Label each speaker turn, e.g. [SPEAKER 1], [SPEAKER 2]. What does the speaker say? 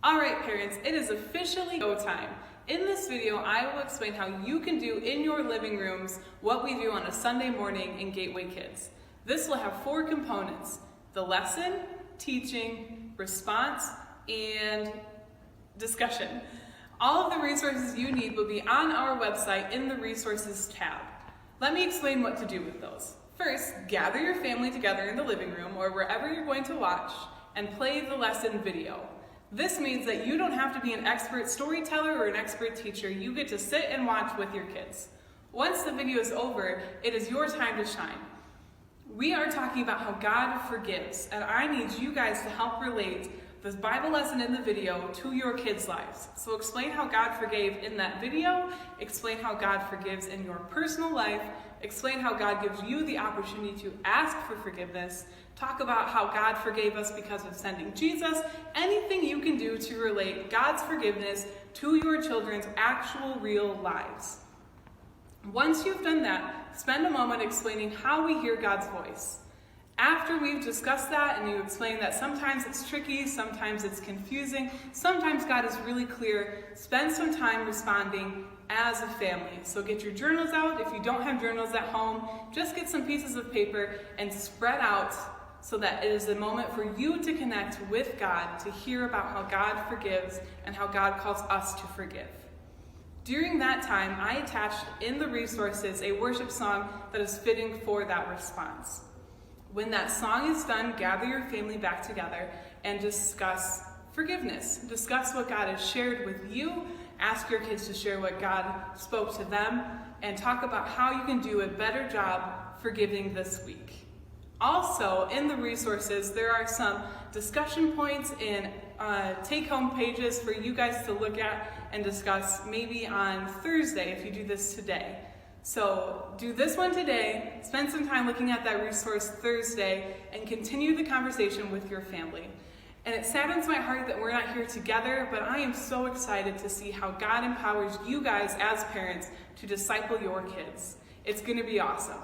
[SPEAKER 1] Alright parents, it is officially go time. In this video, I will explain how you can do in your living rooms what we do on a Sunday morning in Gateway Kids. This will have 4 components: the lesson, teaching, response, and discussion. All of the resources you need will be on our website in the resources tab. Let me explain what to do with those. First, gather your family together in the living room or wherever you're going to watch and play the lesson video. This means that you don't have to be an expert storyteller or an expert teacher. You get to sit and watch with your kids. Once the video is over, it is your time to shine. We are talking about how God forgives, and I need you guys to help relate this Bible lesson in the video to your kids' lives. So explain how God forgave in that video, explain how God forgives in your personal life, explain how God gives you the opportunity to ask for forgiveness, talk about how God forgave us because of sending Jesus, anything you can do to relate God's forgiveness to your children's actual real lives. Once you've done that, spend a moment explaining how we hear God's voice. After we've discussed that and you explain that sometimes it's tricky, sometimes it's confusing, sometimes God is really clear, spend some time responding as a family. So get your journals out. If you don't have journals at home, just get some pieces of paper and spread out so that it is a moment for you to connect with God, to hear about how God forgives and how God calls us to forgive. During that time, I attached in the resources a worship song that is fitting for that response. When that song is done, gather your family back together and discuss forgiveness. Discuss what God has shared with you. Ask your kids to share what God spoke to them and talk about how you can do a better job forgiving this week. Also, in the resources, there are some discussion points and take-home pages for you guys to look at and discuss maybe on Thursday if you do this today. So do this one today, spend some time looking at that resource Thursday, and continue the conversation with your family. And it saddens my heart that we're not here together, but I am so excited to see how God empowers you guys as parents to disciple your kids. It's going to be awesome.